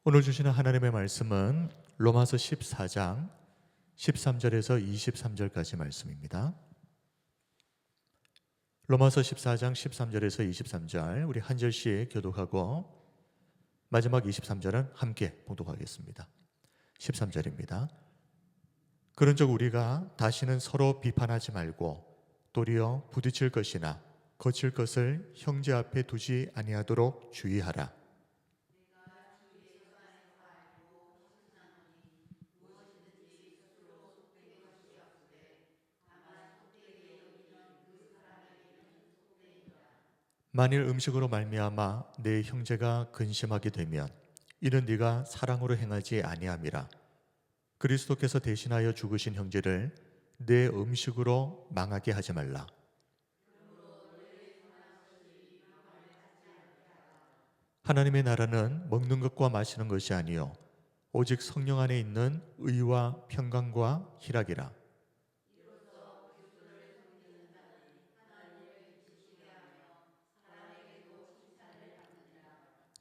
오늘 주시는 하나님의 말씀은 로마서 14장 13절에서 23절까지 말씀입니다. 로마서 14장 13절에서 23절 우리 한 절씩 교독하고 마지막 23절은 함께 봉독하겠습니다. 13절입니다. 그런즉 우리가 다시는 서로 비판하지 말고 도리어 부딪힐 것이나 거칠 것을 형제 앞에 두지 아니하도록 주의하라. 만일 음식으로 말미암아 내 형제가 근심하게 되면 이는 네가 사랑으로 행하지 아니함이라. 그리스도께서 대신하여 죽으신 형제를 내 음식으로 망하게 하지 말라. 하나님의 나라는 먹는 것과 마시는 것이 아니요 오직 성령 안에 있는 의와 평강과 희락이라.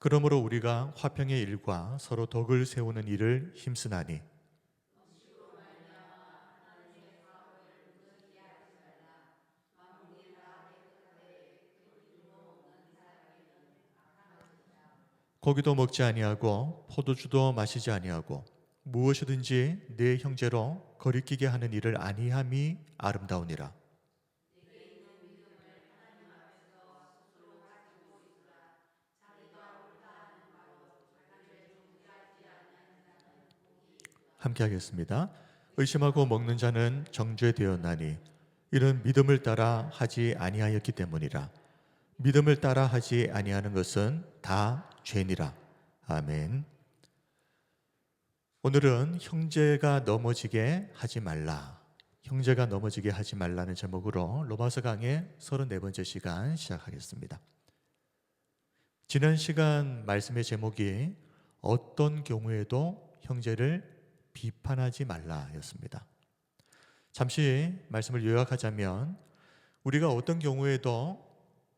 그러므로 우리가 화평의 일과 서로 덕을 세우는 일을 힘쓰나니 고기도 먹지 아니하고 포도주도 마시지 아니하고 무엇이든지 내 형제로 거리끼게 하는 일을 아니함이 아름다우니라. 함께 하겠습니다. 의심하고 먹는 자는 정죄되었나니 이는 믿음을 따라 하지 아니하였기 때문이라. 믿음을 따라 하지 아니하는 것은 다 죄니라. 아멘. 오늘은 형제가 넘어지게 하지 말라. 형제가 넘어지게 하지 말라는 제목으로 로마서 강의 34번째 시간 시작하겠습니다. 지난 시간 말씀의 제목이 어떤 경우에도 형제를 비판하지 말라였습니다. 잠시 말씀을 요약하자면 우리가 어떤 경우에도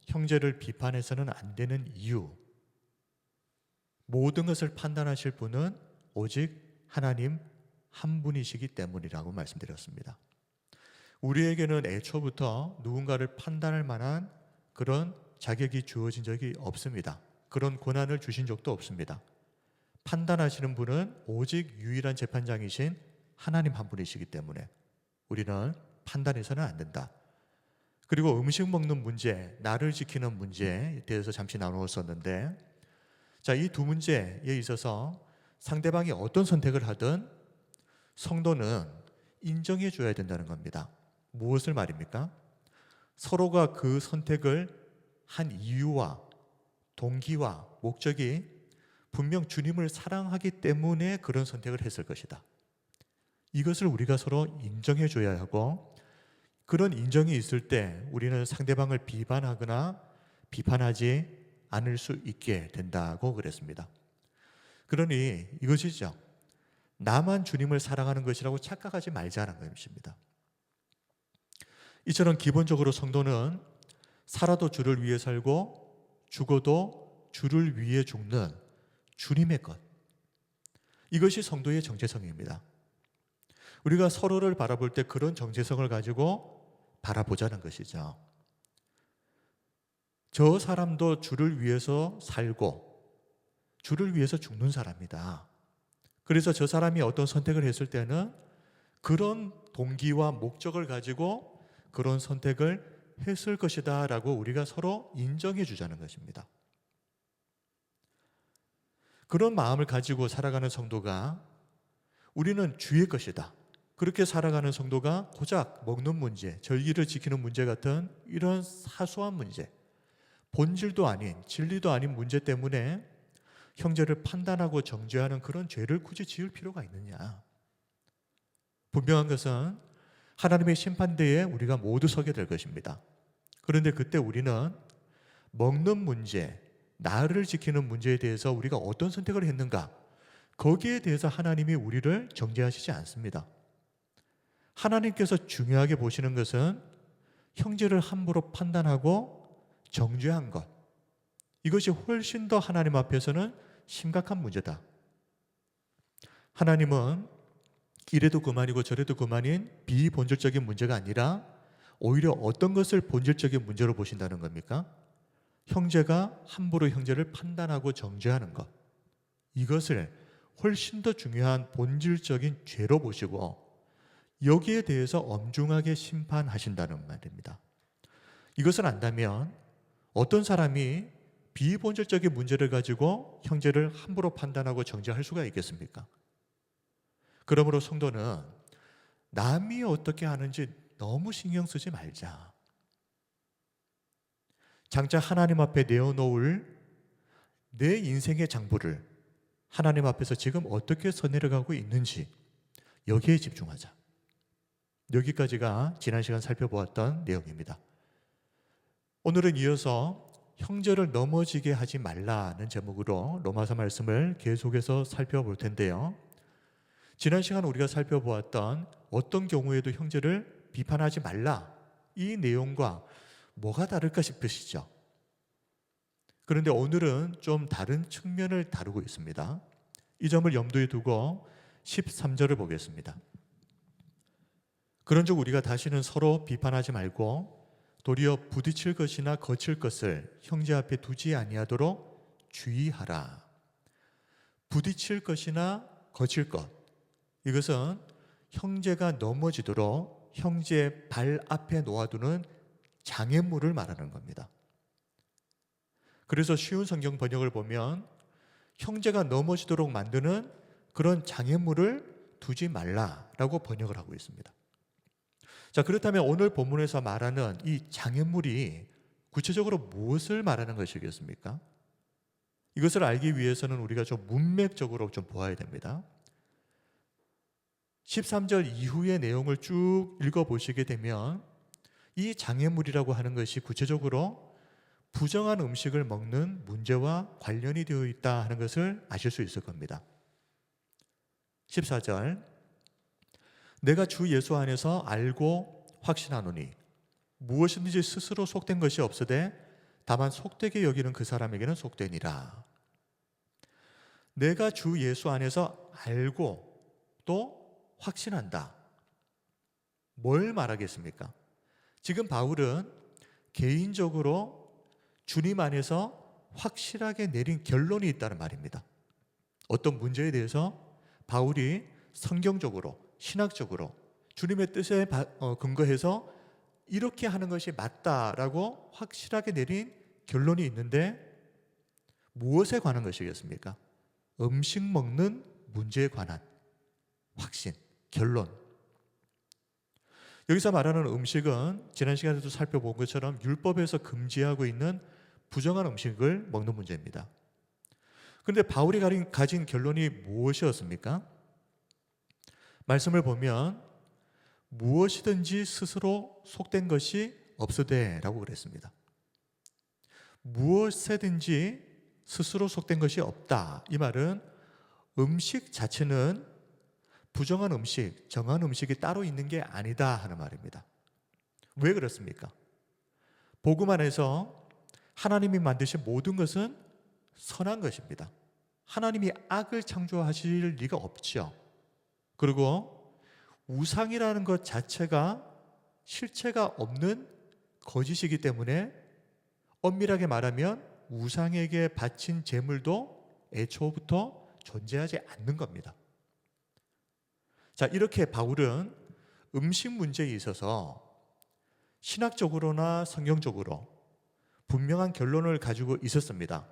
형제를 비판해서는 안 되는 이유, 모든 것을 판단하실 분은 오직 하나님 한 분이시기 때문이라고 말씀드렸습니다. 우리에게는 애초부터 누군가를 판단할 만한 그런 자격이 주어진 적이 없습니다. 그런 권한을 주신 적도 없습니다. 판단하시는 분은 오직 유일한 재판장이신 하나님 한 분이시기 때문에 우리는 판단해서는 안 된다. 그리고 음식 먹는 문제, 나를 지키는 문제에 대해서 잠시 나누었었는데, 자, 이 두 문제에 있어서 상대방이 어떤 선택을 하든 성도는 인정해 줘야 된다는 겁니다. 무엇을 말입니까? 서로가 그 선택을 한 이유와 동기와 목적이 분명 주님을 사랑하기 때문에 그런 선택을 했을 것이다. 이것을 우리가 서로 인정해 줘야 하고, 그런 인정이 있을 때 우리는 상대방을 비판하거나 비판하지 않을 수 있게 된다고 그랬습니다. 그러니 이것이죠. 나만 주님을 사랑하는 것이라고 착각하지 말자는 것입니다. 이처럼 기본적으로 성도는 살아도 주를 위해 살고 죽어도 주를 위해 죽는 주님의 것, 이것이 성도의 정체성입니다. 우리가 서로를 바라볼 때 그런 정체성을 가지고 바라보자는 것이죠. 저 사람도 주를 위해서 살고 주를 위해서 죽는 사람이다. 그래서 저 사람이 어떤 선택을 했을 때는 그런 동기와 목적을 가지고 그런 선택을 했을 것이다 라고 우리가 서로 인정해 주자는 것입니다. 그런 마음을 가지고 살아가는 성도가 우리는 주의 것이다, 그렇게 살아가는 성도가 고작 먹는 문제, 절기를 지키는 문제 같은 이런 사소한 문제, 본질도 아닌 진리도 아닌 문제 때문에 형제를 판단하고 정죄하는 그런 죄를 굳이 지을 필요가 있느냐. 분명한 것은 하나님의 심판대에 우리가 모두 서게 될 것입니다. 그런데 그때 우리는 먹는 문제, 나를 지키는 문제에 대해서 우리가 어떤 선택을 했는가, 거기에 대해서 하나님이 우리를 정죄하시지 않습니다. 하나님께서 중요하게 보시는 것은 형제를 함부로 판단하고 정죄한 것, 이것이 훨씬 더 하나님 앞에서는 심각한 문제다. 하나님은 이래도 그만이고 저래도 그만인 비본질적인 문제가 아니라 오히려 어떤 것을 본질적인 문제로 보신다는 겁니까? 형제가 함부로 형제를 판단하고 정죄하는 것, 이것을 훨씬 더 중요한 본질적인 죄로 보시고 여기에 대해서 엄중하게 심판하신다는 말입니다. 이것을 안다면 어떤 사람이 비본질적인 문제를 가지고 형제를 함부로 판단하고 정죄할 수가 있겠습니까? 그러므로 성도는 남이 어떻게 하는지 너무 신경 쓰지 말자. 장차 하나님 앞에 내어놓을 내 인생의 장부를 하나님 앞에서 지금 어떻게 써내려가고 있는지 여기에 집중하자. 여기까지가 지난 시간 살펴보았던 내용입니다. 오늘은 이어서 형제를 넘어지게 하지 말라는 제목으로 로마서 말씀을 계속해서 살펴볼 텐데요. 지난 시간 우리가 살펴보았던 어떤 경우에도 형제를 비판하지 말라, 이 내용과 뭐가 다를까 싶으시죠? 그런데 오늘은 좀 다른 측면을 다루고 있습니다. 이 점을 염두에 두고 13절을 보겠습니다. 그런즉 우리가 다시는 서로 비판하지 말고 도리어 부딪힐 것이나 거칠 것을 형제 앞에 두지 아니하도록 주의하라. 부딪힐 것이나 거칠 것, 이것은 형제가 넘어지도록 형제의 발 앞에 놓아두는 장애물을 말하는 겁니다. 그래서 쉬운 성경 번역을 보면 형제가 넘어지도록 만드는 그런 장애물을 두지 말라라고 번역을 하고 있습니다. 자, 그렇다면 오늘 본문에서 말하는 이 장애물이 구체적으로 무엇을 말하는 것이겠습니까? 이것을 알기 위해서는 우리가 좀 문맥적으로 좀 보아야 됩니다. 13절 이후의 내용을 쭉 읽어보시게 되면 이 장애물이라고 하는 것이 구체적으로 부정한 음식을 먹는 문제와 관련이 되어 있다 하는 것을 아실 수 있을 겁니다. 14절, 내가 주 예수 안에서 알고 확신하노니 무엇이든지 스스로 속된 것이 없으되 다만 속되게 여기는 그 사람에게는 속되니라. 내가 주 예수 안에서 알고 또 확신한다. 뭘 말하겠습니까? 지금 바울은 개인적으로 주님 안에서 확실하게 내린 결론이 있다는 말입니다. 어떤 문제에 대해서 바울이 성경적으로, 신학적으로 주님의 뜻에 근거해서 이렇게 하는 것이 맞다라고 확실하게 내린 결론이 있는데 무엇에 관한 것이겠습니까? 음식 먹는 문제에 관한 확신, 결론. 여기서 말하는 음식은 지난 시간에도 살펴본 것처럼 율법에서 금지하고 있는 부정한 음식을 먹는 문제입니다. 그런데 바울이 가진 결론이 무엇이었습니까? 말씀을 보면 무엇이든지 스스로 속된 것이 없으되라고 그랬습니다. 무엇에든지 스스로 속된 것이 없다. 이 말은 음식 자체는 부정한 음식, 정한 음식이 따로 있는 게 아니다 하는 말입니다. 왜 그렇습니까? 복음 안에서 하나님이 만드신 모든 것은 선한 것입니다. 하나님이 악을 창조하실 리가 없죠. 그리고 우상이라는 것 자체가 실체가 없는 거짓이기 때문에 엄밀하게 말하면 우상에게 바친 제물도 애초부터 존재하지 않는 겁니다. 자, 이렇게 바울은 음식 문제에 있어서 신학적으로나 성경적으로 분명한 결론을 가지고 있었습니다.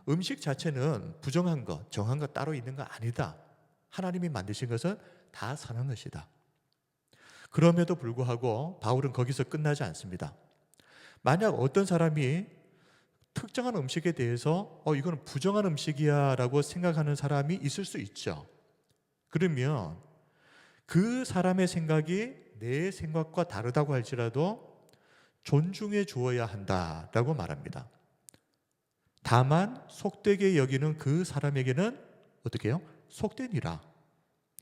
음식 자체는 부정한 것, 정한 것 따로 있는 거 아니다. 하나님이 만드신 것은 다 선한 것이다. 그럼에도 불구하고 바울은 거기서 끝나지 않습니다. 만약 어떤 사람이 특정한 음식에 대해서 이건 부정한 음식이야 라고 생각하는 사람이 있을 수 있죠. 그러면 그 사람의 생각이 내 생각과 다르다고 할지라도 존중해 주어야 한다라고 말합니다. 다만 속되게 여기는 그 사람에게는 어떻게 해요? 속되니라.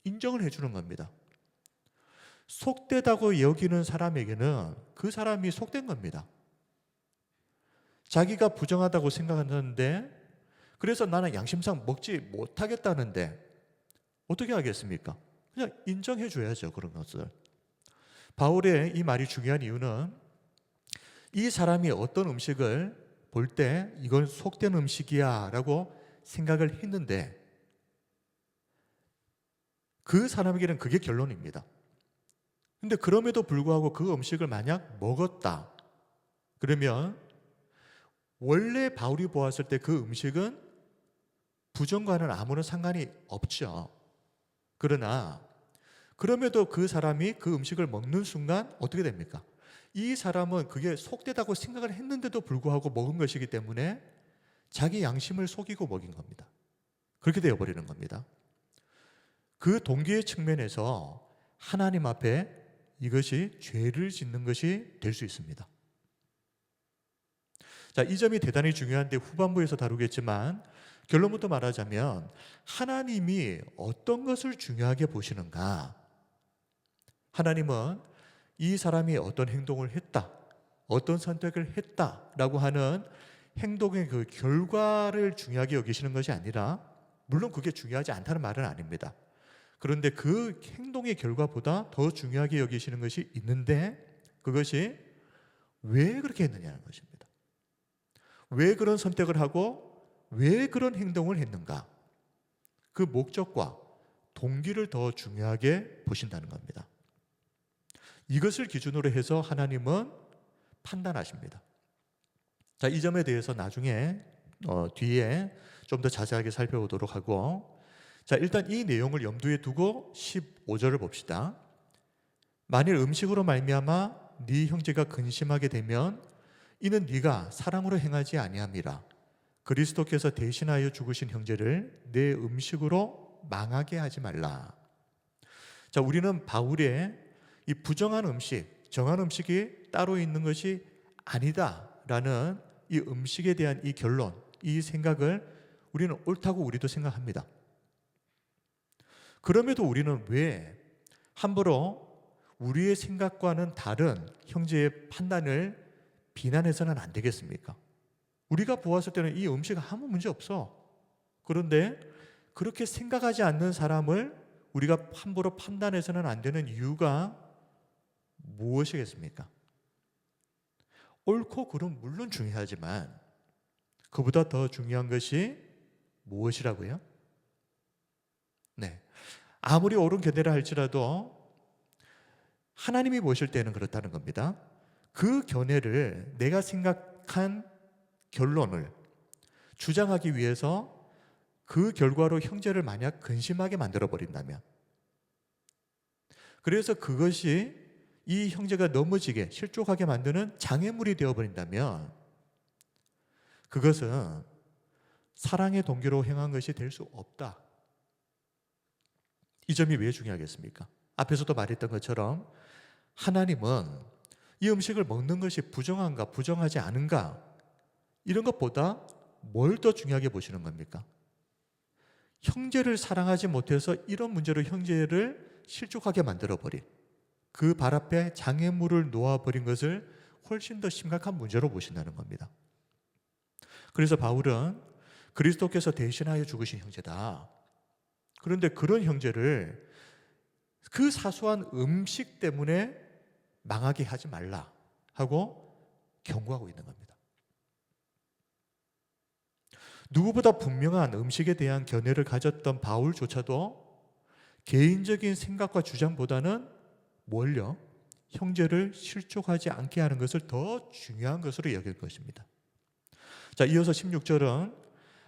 인정을 해주는 겁니다. 속되다고 여기는 사람에게는 그 사람이 속된 겁니다. 자기가 부정하다고 생각하는데 그래서 나는 양심상 먹지 못하겠다는데 어떻게 하겠습니까? 그냥 인정해 줘야죠, 그런 것을. 바울의 이 말이 중요한 이유는 이 사람이 어떤 음식을 볼 때 이건 속된 음식이야 라고 생각을 했는데 그 사람에게는 그게 결론입니다. 근데 그럼에도 불구하고 그 음식을 만약 먹었다 그러면 원래 바울이 보았을 때 그 음식은 부정과는 아무런 상관이 없죠. 그러나 그럼에도 그 사람이 그 음식을 먹는 순간 어떻게 됩니까? 이 사람은 그게 속되다고 생각을 했는데도 불구하고 먹은 것이기 때문에 자기 양심을 속이고 먹인 겁니다. 그렇게 되어버리는 겁니다. 그 동기의 측면에서 하나님 앞에 이것이 죄를 짓는 것이 될 수 있습니다. 자, 이 점이 대단히 중요한데 후반부에서 다루겠지만 결론부터 말하자면 하나님이 어떤 것을 중요하게 보시는가? 하나님은 이 사람이 어떤 행동을 했다, 어떤 선택을 했다라고 하는 행동의 그 결과를 중요하게 여기시는 것이 아니라, 물론 그게 중요하지 않다는 말은 아닙니다. 그런데 그 행동의 결과보다 더 중요하게 여기시는 것이 있는데 그것이 왜 그렇게 했느냐는 것입니다. 왜 그런 선택을 하고 왜 그런 행동을 했는가? 그 목적과 동기를 더 중요하게 보신다는 겁니다. 이것을 기준으로 해서 하나님은 판단하십니다. 자, 이 점에 대해서 나중에 뒤에 좀 더 자세하게 살펴보도록 하고, 자, 일단 이 내용을 염두에 두고 15절을 봅시다. 만일 음식으로 말미암아 네 형제가 근심하게 되면 이는 네가 사랑으로 행하지 아니함이라. 그리스도께서 대신하여 죽으신 형제를 내 음식으로 망하게 하지 말라. 자, 우리는 바울의 이 부정한 음식, 정한 음식이 따로 있는 것이 아니다라는 이 음식에 대한 이 결론, 이 생각을 우리는 옳다고 우리도 생각합니다. 그럼에도 우리는 왜 함부로 우리의 생각과는 다른 형제의 판단을 비난해서는 안 되겠습니까? 우리가 보았을 때는 이 음식은 아무 문제 없어. 그런데 그렇게 생각하지 않는 사람을 우리가 함부로 판단해서는 안 되는 이유가 무엇이겠습니까? 옳고 그름 물론 중요하지만 그보다 더 중요한 것이 무엇이라고요? 네, 아무리 옳은 견해를 할지라도 하나님이 보실 때는 그렇다는 겁니다. 그 견해를 내가 생각한 결론을 주장하기 위해서 그 결과로 형제를 만약 근심하게 만들어버린다면, 그래서 그것이 이 형제가 넘어지게 실족하게 만드는 장애물이 되어버린다면 그것은 사랑의 동기로 행한 것이 될 수 없다. 이 점이 왜 중요하겠습니까? 앞에서도 말했던 것처럼 하나님은 이 음식을 먹는 것이 부정한가 부정하지 않은가 이런 것보다 뭘 더 중요하게 보시는 겁니까? 형제를 사랑하지 못해서 이런 문제로 형제를 실족하게 만들어버린, 그 발 앞에 장애물을 놓아버린 것을 훨씬 더 심각한 문제로 보신다는 겁니다. 그래서 바울은 그리스도께서 대신하여 죽으신 형제다. 그런데 그런 형제를 그 사소한 음식 때문에 망하게 하지 말라 하고 경고하고 있는 겁니다. 누구보다 분명한 음식에 대한 견해를 가졌던 바울조차도 개인적인 생각과 주장보다는 뭘요? 형제를 실족하지 않게 하는 것을 더 중요한 것으로 여길 것입니다. 자, 이어서 16절은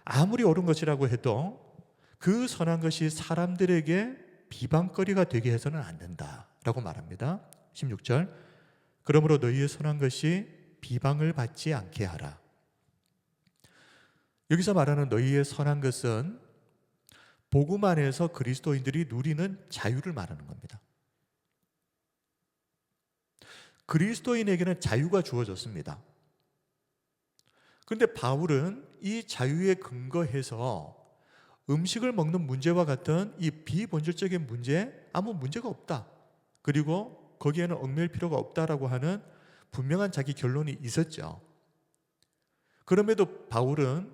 아무리 옳은 것이라고 해도 그 선한 것이 사람들에게 비방거리가 되게 해서는 안 된다라고 말합니다. 16절, 그러므로 너희의 선한 것이 비방을 받지 않게 하라. 여기서 말하는 너희의 선한 것은 복음 안에서 그리스도인들이 누리는 자유를 말하는 겁니다. 그리스도인에게는 자유가 주어졌습니다. 그런데 바울은 이 자유에 근거해서 음식을 먹는 문제와 같은 이 비본질적인 문제에 아무 문제가 없다, 그리고 거기에는 얽매일 필요가 없다라고 하는 분명한 자기 결론이 있었죠. 그럼에도 바울은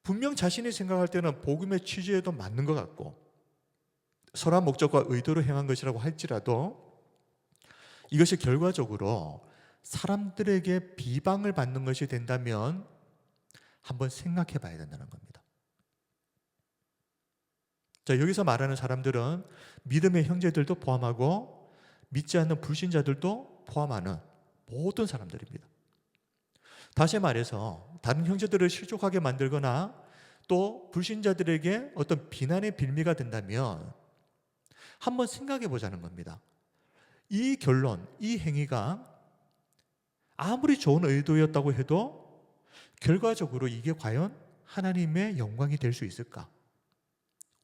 분명 자신이 생각할 때는 복음의 취지에도 맞는 것 같고 선한 목적과 의도로 행한 것이라고 할지라도 이것이 결과적으로 사람들에게 비방을 받는 것이 된다면 한번 생각해 봐야 된다는 겁니다. 자, 여기서 말하는 사람들은 믿음의 형제들도 포함하고 믿지 않는 불신자들도 포함하는 모든 사람들입니다. 다시 말해서 다른 형제들을 실족하게 만들거나 또 불신자들에게 어떤 비난의 빌미가 된다면 한번 생각해 보자는 겁니다. 이 결론, 이 행위가 아무리 좋은 의도였다고 해도 결과적으로 이게 과연 하나님의 영광이 될 수 있을까?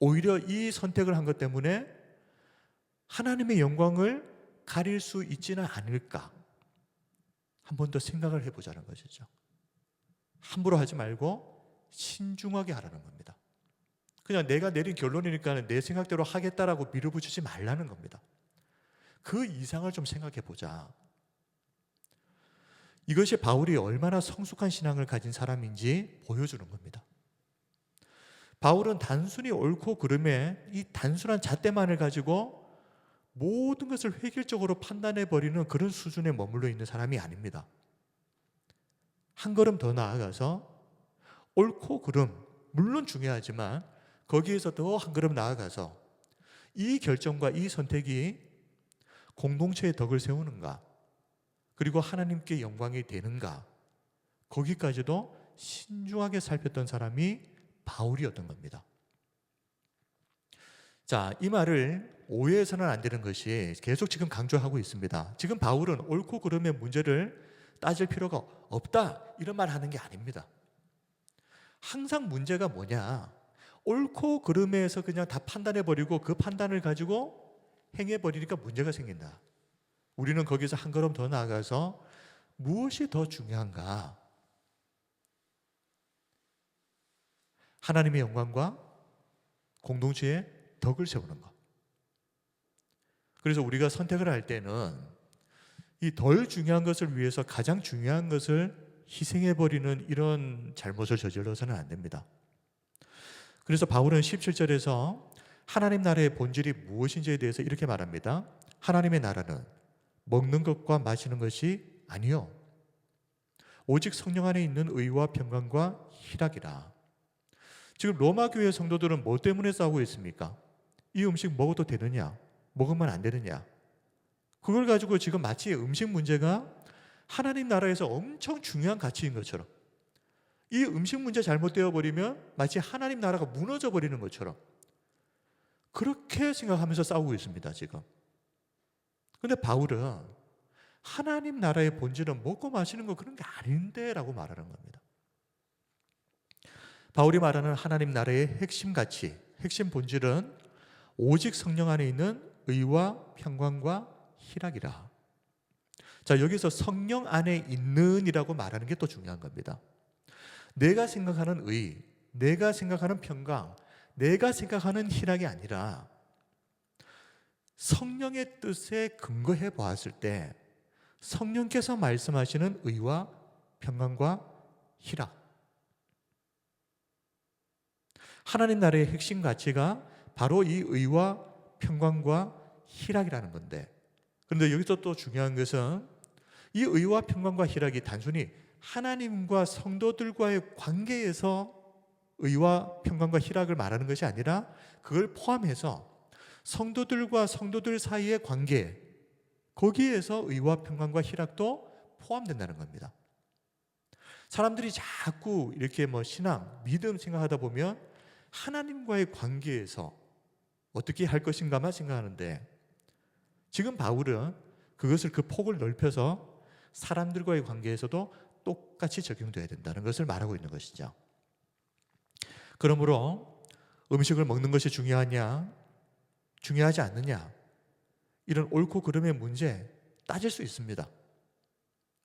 오히려 이 선택을 한 것 때문에 하나님의 영광을 가릴 수 있지는 않을까? 한 번 더 생각을 해보자는 것이죠. 함부로 하지 말고 신중하게 하라는 겁니다. 그냥 내가 내린 결론이니까 내 생각대로 하겠다라고 밀어붙이지 말라는 겁니다. 그 이상을 좀 생각해 보자. 이것이 바울이 얼마나 성숙한 신앙을 가진 사람인지 보여주는 겁니다. 바울은 단순히 옳고 그름의 이 단순한 잣대만을 가지고 모든 것을 획일적으로 판단해버리는 그런 수준에 머물러 있는 사람이 아닙니다. 한 걸음 더 나아가서 옳고 그름, 물론 중요하지만 거기에서 더 한 걸음 나아가서 이 결정과 이 선택이 공동체의 덕을 세우는가, 그리고 하나님께 영광이 되는가, 거기까지도 신중하게 살폈던 사람이 바울이었던 겁니다. 자, 이 말을 오해해서는 안 되는 것이 계속 지금 강조하고 있습니다. 지금 바울은 옳고 그름의 문제를 따질 필요가 없다 이런 말 하는 게 아닙니다. 항상 문제가 뭐냐, 옳고 그름에서 그냥 다 판단해버리고 그 판단을 가지고 행해버리니까 문제가 생긴다. 우리는 거기서 한 걸음 더 나아가서 무엇이 더 중요한가? 하나님의 영광과 공동체의 덕을 세우는 것. 그래서 우리가 선택을 할 때는 이 덜 중요한 것을 위해서 가장 중요한 것을 희생해버리는 이런 잘못을 저질러서는 안 됩니다. 그래서 바울은 17절에서 하나님 나라의 본질이 무엇인지에 대해서 이렇게 말합니다. 하나님의 나라는 먹는 것과 마시는 것이 아니요 오직 성령 안에 있는 의와 평강과 희락이라. 지금 로마 교회 성도들은 뭐 때문에 싸우고 있습니까? 이 음식 먹어도 되느냐? 먹으면 안 되느냐? 그걸 가지고 지금 마치 음식 문제가 하나님 나라에서 엄청 중요한 가치인 것처럼, 이 음식 문제 잘못되어 버리면 마치 하나님 나라가 무너져 버리는 것처럼 그렇게 생각하면서 싸우고 있습니다 지금. 그런데 바울은 하나님 나라의 본질은 먹고 마시는 거 그런 게 아닌데 라고 말하는 겁니다. 바울이 말하는 하나님 나라의 핵심 가치, 핵심 본질은 오직 성령 안에 있는 의와 평강과 희락이라. 자, 여기서 성령 안에 있는 이라고 말하는 게 또 중요한 겁니다. 내가 생각하는 의, 내가 생각하는 평강, 내가 생각하는 희락이 아니라 성령의 뜻에 근거해 보았을 때 성령께서 말씀하시는 의와 평강과 희락, 하나님 나라의 핵심 가치가 바로 이 의와 평강과 희락이라는 건데, 그런데 여기서 또 중요한 것은 이 의와 평강과 희락이 단순히 하나님과 성도들과의 관계에서 의와 평강과 희락을 말하는 것이 아니라 그걸 포함해서 성도들과 성도들 사이의 관계, 거기에서 의와 평강과 희락도 포함된다는 겁니다. 사람들이 자꾸 이렇게 신앙, 믿음 생각하다 보면 하나님과의 관계에서 어떻게 할 것인가만 생각하는데, 지금 바울은 그것을 그 폭을 넓혀서 사람들과의 관계에서도 똑같이 적용돼야 된다는 것을 말하고 있는 것이죠. 그러므로 음식을 먹는 것이 중요하냐, 중요하지 않느냐, 이런 옳고 그름의 문제 따질 수 있습니다.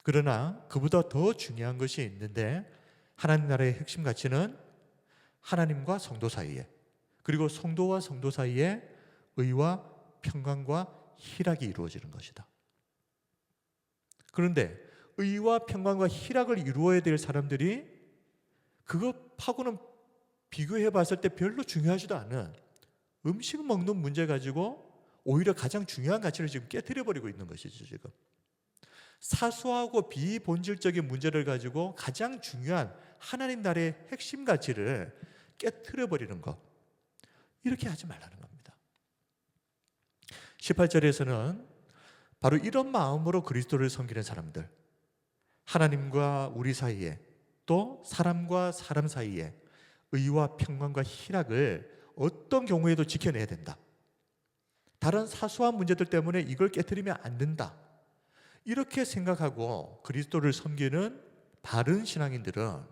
그러나 그보다 더 중요한 것이 있는데, 하나님 나라의 핵심 가치는 하나님과 성도 사이에, 그리고 성도와 성도 사이에 의와 평강과 희락이 이루어지는 것이다. 그런데 의와 평강과 희락을 이루어야 될 사람들이 그것하고는 비교해 봤을 때 별로 중요하지도 않은 음식 먹는 문제 가지고 오히려 가장 중요한 가치를 지금 깨트려 버리고 있는 것이죠. 지금 사소하고 비본질적인 문제를 가지고 가장 중요한 하나님 나라의 핵심 가치를 깨트려 버리는 것, 이렇게 하지 말라는 겁니다. 18절에서는 바로 이런 마음으로 그리스도를 섬기는 사람들, 하나님과 우리 사이에 또 사람과 사람 사이에 의와 평강과 희락을 어떤 경우에도 지켜내야 된다. 다른 사소한 문제들 때문에 이걸 깨트리면 안 된다. 이렇게 생각하고 그리스도를 섬기는 바른 신앙인들은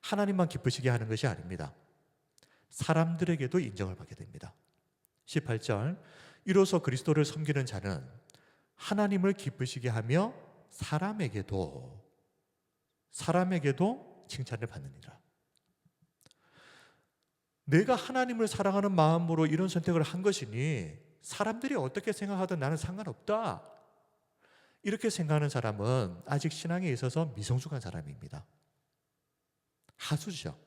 하나님만 기쁘시게 하는 것이 아닙니다. 사람들에게도 인정을 받게 됩니다. 18절, 이로써 그리스도를 섬기는 자는 하나님을 기쁘시게 하며 사람에게도 칭찬을 받느니라. 내가 하나님을 사랑하는 마음으로 이런 선택을 한 것이니 사람들이 어떻게 생각하든 나는 상관없다. 이렇게 생각하는 사람은 아직 신앙에 있어서 미성숙한 사람입니다. 하수죠.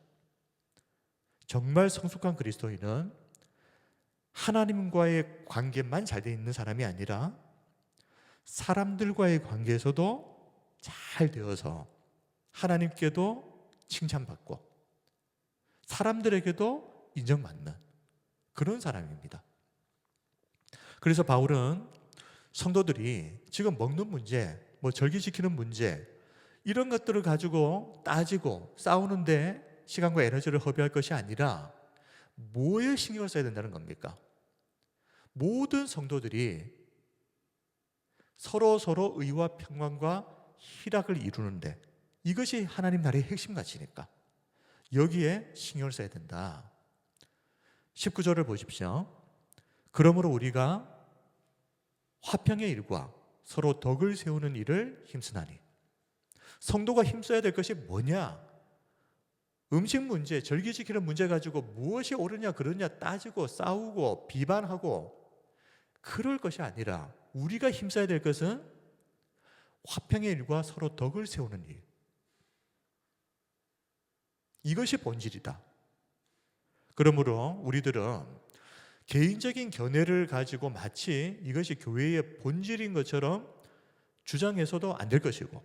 정말 성숙한 그리스도인은 하나님과의 관계만 잘 돼 있는 사람이 아니라 사람들과의 관계에서도 잘 되어서 하나님께도 칭찬받고 사람들에게도 인정받는 그런 사람입니다. 그래서 바울은 성도들이 지금 먹는 문제, 절기 지키는 문제, 이런 것들을 가지고 따지고 싸우는데 시간과 에너지를 허비할 것이 아니라 뭐에 신경을 써야 된다는 겁니까? 모든 성도들이 서로 의와 평강과 희락을 이루는데 이것이 하나님 나라의 핵심 가치니까 여기에 신경을 써야 된다. 19절을 보십시오. 그러므로 우리가 화평의 일과 서로 덕을 세우는 일을 힘쓰나니. 성도가 힘써야 될 것이 뭐냐? 음식 문제, 절기 지키는 문제 가지고 무엇이 옳으냐 그러냐 따지고 싸우고 비판하고 그럴 것이 아니라 우리가 힘써야 될 것은 화평의 일과 서로 덕을 세우는 일. 이것이 본질이다. 그러므로 우리들은 개인적인 견해를 가지고 마치 이것이 교회의 본질인 것처럼 주장해서도 안 될 것이고,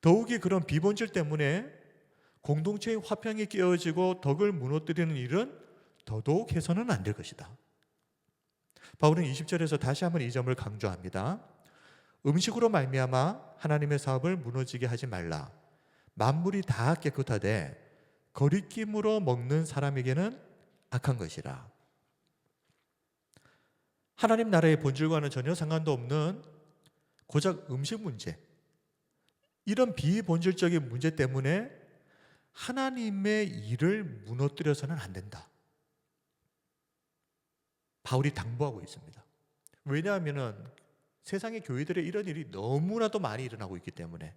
더욱이 그런 비본질 때문에 공동체의 화평이 깨어지고 덕을 무너뜨리는 일은 더더욱 해서는 안 될 것이다. 바울은 20절에서 다시 한번 이 점을 강조합니다. 음식으로 말미암아 하나님의 사업을 무너지게 하지 말라. 만물이 다 깨끗하되 거리낌으로 먹는 사람에게는 악한 것이라. 하나님 나라의 본질과는 전혀 상관도 없는 고작 음식 문제, 이런 비본질적인 문제 때문에 하나님의 일을 무너뜨려서는 안 된다. 바울이 당부하고 있습니다. 왜냐하면 세상의 교회들의 이런 일이 너무나도 많이 일어나고 있기 때문에.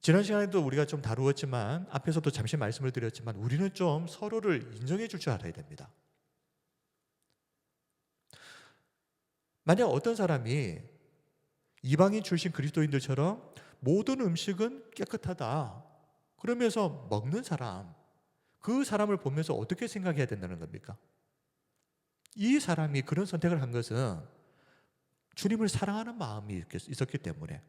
지난 시간에도 우리가 좀 다루었지만, 앞에서도 잠시 말씀을 드렸지만, 우리는 좀 서로를 인정해 줄 알아야 됩니다. 만약 어떤 사람이 이방인 출신 그리스도인들처럼 모든 음식은 깨끗하다 그러면서 먹는 사람, 그 사람을 보면서 어떻게 생각해야 된다는 겁니까? 이 사람이 그런 선택을 한 것은 주님을 사랑하는 마음이 있었기 때문에,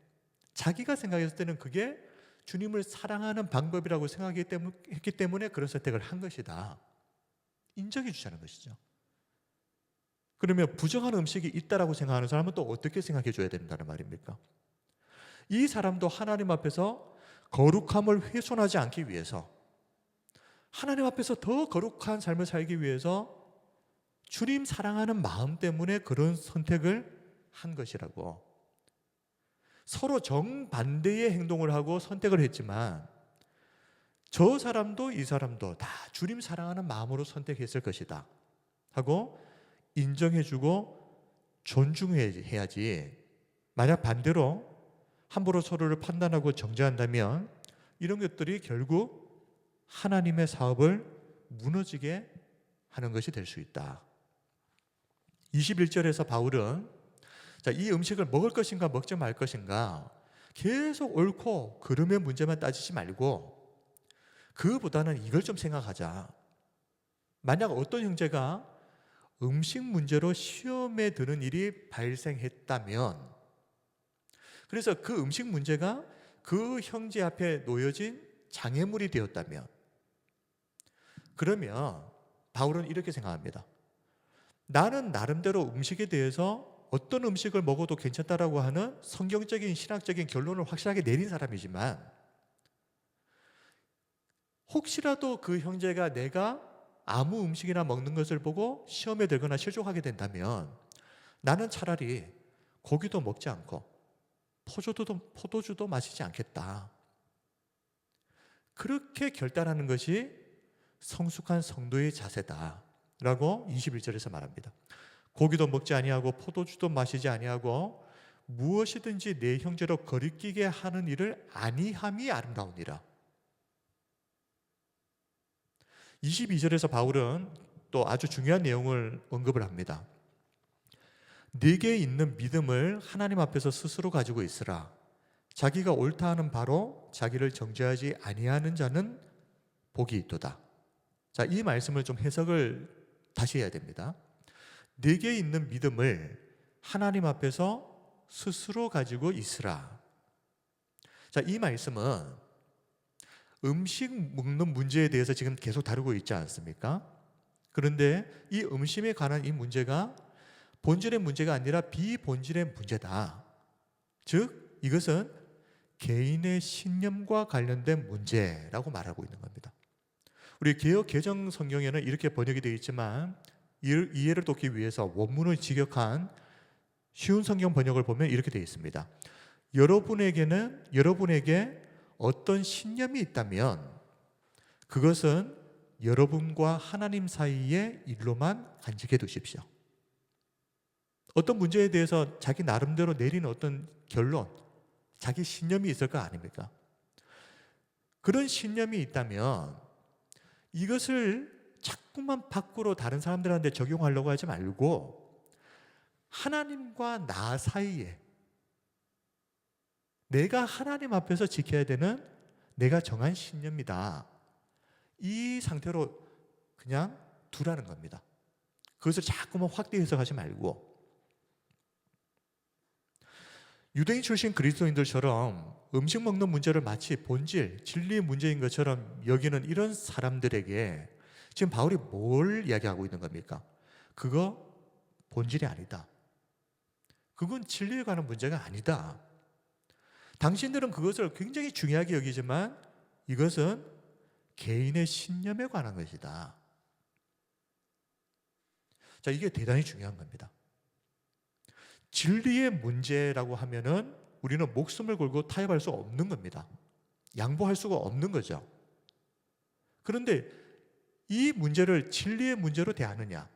자기가 생각했을 때는 그게 주님을 사랑하는 방법이라고 생각했기 때문에 그런 선택을 한 것이다. 인정해 주자는 것이죠. 그러면 부정한 음식이 있다라고 생각하는 사람은 또 어떻게 생각해 줘야 된다는 말입니까? 이 사람도 하나님 앞에서 거룩함을 훼손하지 않기 위해서, 하나님 앞에서 더 거룩한 삶을 살기 위해서 주님 사랑하는 마음 때문에 그런 선택을 한 것이라고. 서로 정반대의 행동을 하고 선택을 했지만 저 사람도 이 사람도 다 주님 사랑하는 마음으로 선택했을 것이다 하고 인정해주고 존중해야지, 만약 반대로 함부로 서로를 판단하고 정죄한다면 이런 것들이 결국 하나님의 사업을 무너지게 하는 것이 될 수 있다. 21절에서 바울은 이 음식을 먹을 것인가 먹지 말 것인가 계속 옳고 그름의 문제만 따지지 말고 그보다는 이걸 좀 생각하자. 만약 어떤 형제가 음식 문제로 시험에 드는 일이 발생했다면, 그래서 그 음식 문제가 그 형제 앞에 놓여진 장애물이 되었다면, 그러면 바울은 이렇게 생각합니다. 나는 나름대로 음식에 대해서 어떤 음식을 먹어도 괜찮다라고 하는 성경적인 신학적인 결론을 확실하게 내린 사람이지만, 혹시라도 그 형제가 내가 아무 음식이나 먹는 것을 보고 시험에 들거나 실족하게 된다면 나는 차라리 고기도 먹지 않고 포도주도 마시지 않겠다. 그렇게 결단하는 것이 성숙한 성도의 자세다라고 21절에서 말합니다. 고기도 먹지 아니하고 포도주도 마시지 아니하고 무엇이든지 내 형제로 거리끼게 하는 일을 아니함이 아름다우니라. 22절에서 바울은 또 아주 중요한 내용을 언급을 합니다. 네게 있는 믿음을 하나님 앞에서 스스로 가지고 있으라. 자기가 옳다 하는 바로 자기를 정죄하지 아니하는 자는 복이 있도다. 자, 이 말씀을 좀 해석을 다시 해야 됩니다. 네게 있는 믿음을 하나님 앞에서 스스로 가지고 있으라. 자, 이 말씀은 음식 먹는 문제에 대해서 지금 계속 다루고 있지 않습니까? 그런데 이 음식에 관한 이 문제가 본질의 문제가 아니라 비본질의 문제다. 즉, 이것은 개인의 신념과 관련된 문제라고 말하고 있는 겁니다. 우리 개역 개정 성경에는 이렇게 번역이 되어 있지만 이해를 돕기 위해서 원문을 직역한 쉬운 성경 번역을 보면 이렇게 되어 있습니다. 여러분에게 어떤 신념이 있다면 그것은 여러분과 하나님 사이의 일로만 간직해 두십시오. 어떤 문제에 대해서 자기 나름대로 내린 어떤 결론, 자기 신념이 있을 거 아닙니까? 그런 신념이 있다면 이것을 자꾸만 밖으로 다른 사람들한테 적용하려고 하지 말고 하나님과 나 사이에 내가 하나님 앞에서 지켜야 되는 내가 정한 신념이다. 이 상태로 그냥 두라는 겁니다. 그것을 자꾸만 확대 해석하지 말고 유대인 출신 그리스도인들처럼 음식 먹는 문제를 마치 본질, 진리의 문제인 것처럼 여기는 이런 사람들에게 지금 바울이 뭘 이야기하고 있는 겁니까? 그거 본질이 아니다. 그건 진리에 관한 문제가 아니다. 당신들은 그것을 굉장히 중요하게 여기지만 이것은 개인의 신념에 관한 것이다. 자, 이게 대단히 중요한 겁니다. 진리의 문제라고 하면은 우리는 목숨을 걸고 타협할 수 없는 겁니다. 양보할 수가 없는 거죠. 그런데 이 문제를 진리의 문제로 대하느냐,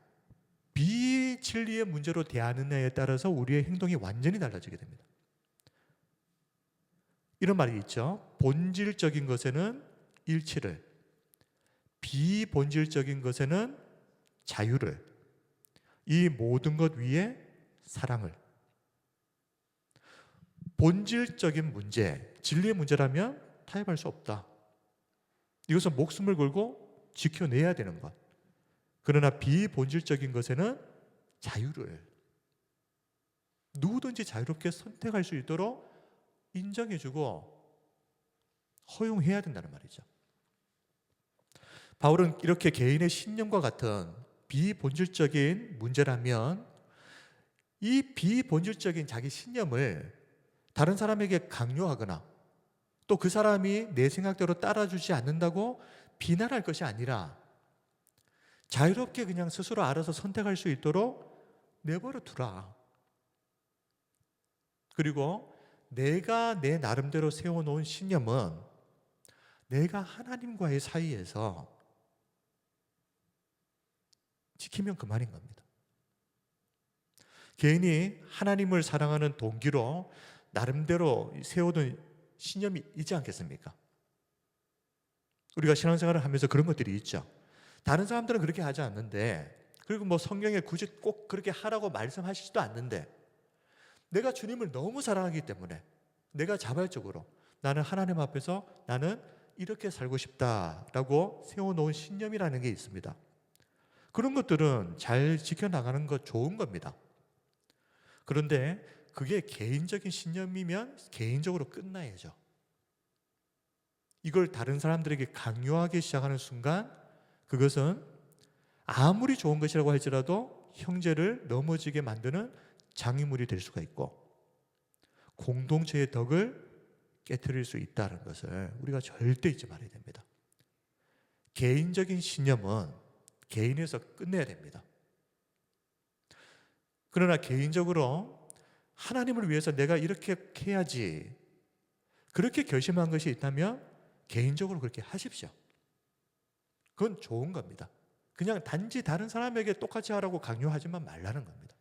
비진리의 문제로 대하느냐에 따라서 우리의 행동이 완전히 달라지게 됩니다. 이런 말이 있죠. 본질적인 것에는 일치를, 비본질적인 것에는 자유를, 이 모든 것 위에 사랑을. 본질적인 문제, 진리의 문제라면 타협할 수 없다. 이것은 목숨을 걸고 지켜내야 되는 것. 그러나 비본질적인 것에는 자유를, 누구든지 자유롭게 선택할 수 있도록 인정해주고 허용해야 된다는 말이죠. 바울은 이렇게 개인의 신념과 같은 비본질적인 문제라면 이 비본질적인 자기 신념을 다른 사람에게 강요하거나 또 그 사람이 내 생각대로 따라주지 않는다고 비난할 것이 아니라 자유롭게 그냥 스스로 알아서 선택할 수 있도록 내버려 두라. 그리고 내가 내 나름대로 세워놓은 신념은 내가 하나님과의 사이에서 지키면 그만인 겁니다. 개인이 하나님을 사랑하는 동기로 나름대로 세워둔 신념이 있지 않겠습니까? 우리가 신앙생활을 하면서 그런 것들이 있죠. 다른 사람들은 그렇게 하지 않는데, 그리고 뭐 성경에 굳이 꼭 그렇게 하라고 말씀하시지도 않는데, 내가 주님을 너무 사랑하기 때문에 내가 자발적으로 나는 하나님 앞에서 나는 이렇게 살고 싶다라고 세워놓은 신념이라는 게 있습니다. 그런 것들은 잘 지켜나가는 것 좋은 겁니다. 그런데 그게 개인적인 신념이면 개인적으로 끝나야죠. 이걸 다른 사람들에게 강요하기 시작하는 순간 그것은 아무리 좋은 것이라고 할지라도 형제를 넘어지게 만드는 장애물이 될 수가 있고 공동체의 덕을 깨트릴 수 있다는 것을 우리가 절대 잊지 말아야 됩니다. 개인적인 신념은 개인에서 끝내야 됩니다. 그러나 개인적으로 하나님을 위해서 내가 이렇게 해야지 그렇게 결심한 것이 있다면 개인적으로 그렇게 하십시오. 그건 좋은 겁니다. 그냥 단지 다른 사람에게 똑같이 하라고 강요하지만 말라는 겁니다.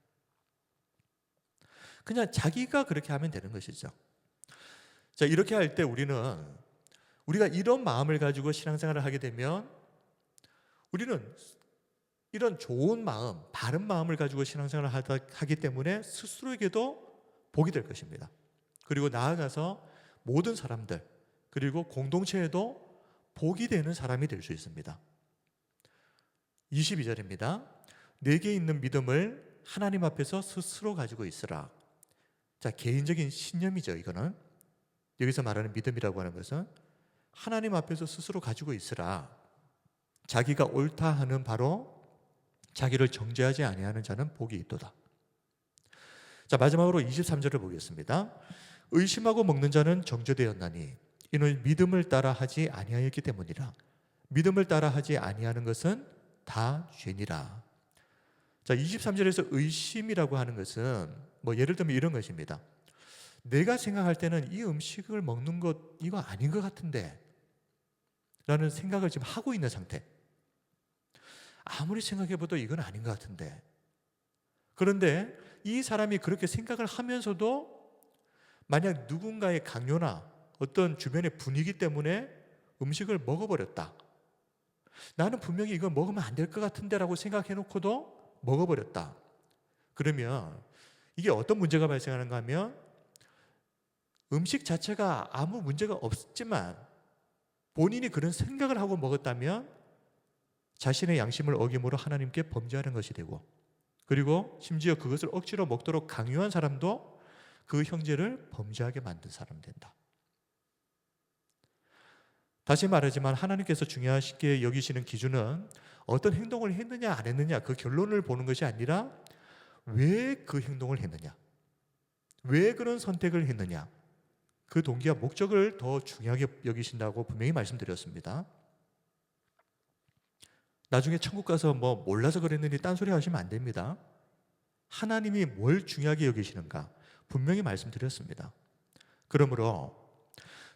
그냥 자기가 그렇게 하면 되는 것이죠. 자, 이렇게 할 때 우리가 이런 마음을 가지고 신앙생활을 하게 되면 우리는 이런 좋은 마음, 바른 마음을 가지고 신앙생활을 하기 때문에 스스로에게도 복이 될 것입니다. 그리고 나아가서 모든 사람들 그리고 공동체에도 복이 되는 사람이 될 수 있습니다. 22절입니다. 내게 있는 믿음을 하나님 앞에서 스스로 가지고 있으라. 자, 개인적인 신념이죠. 이거는 여기서 말하는 믿음이라고 하는 것은 하나님 앞에서 스스로 가지고 있으라. 자기가 옳다 하는 바로 자기를 정죄하지 아니하는 자는 복이 있도다. 자, 마지막으로 23절을 보겠습니다. 의심하고 먹는 자는 정죄되었나니 이는 믿음을 따라 하지 아니하였기 때문이라. 믿음을 따라 하지 아니하는 것은 다 죄니라. 자, 23절에서 의심이라고 하는 것은 예를 들면 이런 것입니다. 내가 생각할 때는 이 음식을 먹는 것 이거 아닌 것 같은데 라는 생각을 지금 하고 있는 상태. 아무리 생각해봐도 이건 아닌 것 같은데. 그런데 이 사람이 그렇게 생각을 하면서도 만약 누군가의 강요나 어떤 주변의 분위기 때문에 음식을 먹어버렸다. 나는 분명히 이거 먹으면 안 될 것 같은데 라고 생각해놓고도 먹어버렸다. 그러면 이게 어떤 문제가 발생하는가 하면 음식 자체가 아무 문제가 없지만 본인이 그런 생각을 하고 먹었다면 자신의 양심을 어김으로 하나님께 범죄하는 것이 되고 그리고 심지어 그것을 억지로 먹도록 강요한 사람도 그 형제를 범죄하게 만든 사람 된다. 다시 말하지만 하나님께서 중요하게 여기시는 기준은 어떤 행동을 했느냐 안 했느냐 그 결론을 보는 것이 아니라 왜 그 행동을 했느냐, 왜 그런 선택을 했느냐 그 동기와 목적을 더 중요하게 여기신다고 분명히 말씀드렸습니다. 나중에 천국 가서 몰라서 그랬느니 딴소리 하시면 안 됩니다. 하나님이 뭘 중요하게 여기시는가 분명히 말씀드렸습니다. 그러므로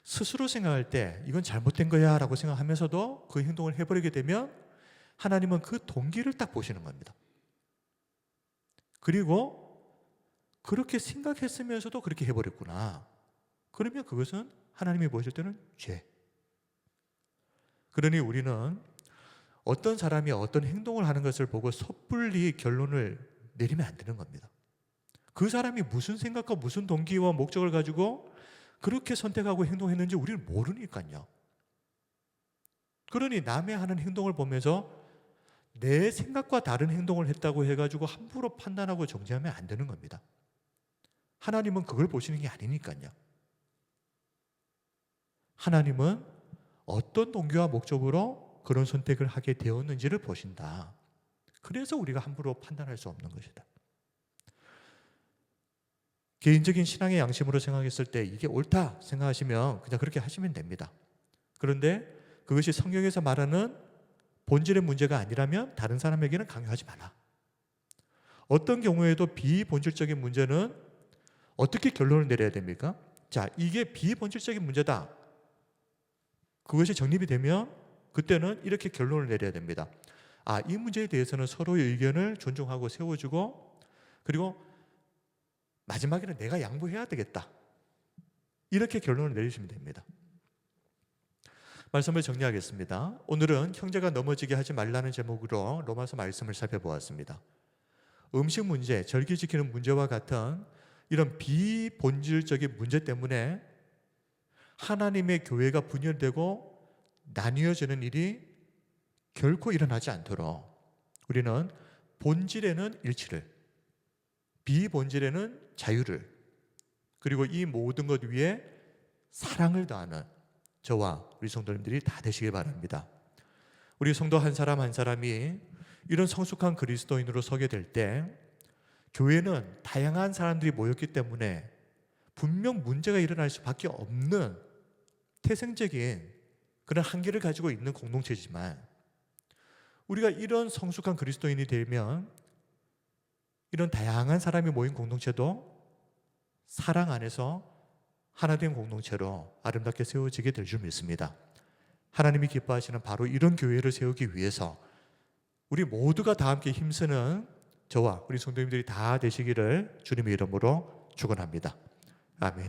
스스로 생각할 때 이건 잘못된 거야 라고 생각하면서도 그 행동을 해버리게 되면 하나님은 그 동기를 딱 보시는 겁니다. 그리고 그렇게 생각했으면서도 그렇게 해버렸구나. 그러면 그것은 하나님이 보실 때는 죄. 그러니 우리는 어떤 사람이 어떤 행동을 하는 것을 보고 섣불리 결론을 내리면 안 되는 겁니다. 그 사람이 무슨 생각과 무슨 동기와 목적을 가지고 그렇게 선택하고 행동했는지 우리는 모르니까요. 그러니 남의 하는 행동을 보면서 내 생각과 다른 행동을 했다고 해가지고 함부로 판단하고 정죄하면 안 되는 겁니다. 하나님은 그걸 보시는 게 아니니까요. 하나님은 어떤 동기와 목적으로 그런 선택을 하게 되었는지를 보신다. 그래서 우리가 함부로 판단할 수 없는 것이다. 개인적인 신앙의 양심으로 생각했을 때 이게 옳다 생각하시면 그냥 그렇게 하시면 됩니다. 그런데 그것이 성경에서 말하는 본질의 문제가 아니라면 다른 사람에게는 강요하지 마라. 어떤 경우에도 비본질적인 문제는 어떻게 결론을 내려야 됩니까? 자, 이게 비본질적인 문제다. 그것이 정립이 되면 그때는 이렇게 결론을 내려야 됩니다. 이 문제에 대해서는 서로의 의견을 존중하고 세워주고 그리고 마지막에는 내가 양보해야 되겠다. 이렇게 결론을 내리시면 됩니다. 말씀을 정리하겠습니다. 오늘은 형제가 넘어지게 하지 말라는 제목으로 로마서 말씀을 살펴보았습니다. 음식 문제, 절기 지키는 문제와 같은 이런 비본질적인 문제 때문에 하나님의 교회가 분열되고 나뉘어지는 일이 결코 일어나지 않도록 우리는 본질에는 일치를, 비본질에는 자유를, 그리고 이 모든 것 위에 사랑을 더하는 저와 우리 성도님들이 다 되시길 바랍니다. 우리 성도 한 사람 한 사람이 이런 성숙한 그리스도인으로 서게 될 때, 교회는 다양한 사람들이 모였기 때문에 분명 문제가 일어날 수밖에 없는 태생적인 그런 한계를 가지고 있는 공동체지만, 우리가 이런 성숙한 그리스도인이 되면 이런 다양한 사람이 모인 공동체도 사랑 안에서 하나된 공동체로 아름답게 세워지게 될 줄 믿습니다. 하나님이 기뻐하시는 바로 이런 교회를 세우기 위해서 우리 모두가 다 함께 힘쓰는 저와 우리 성도님들이 다 되시기를 주님의 이름으로 축원합니다. 아멘.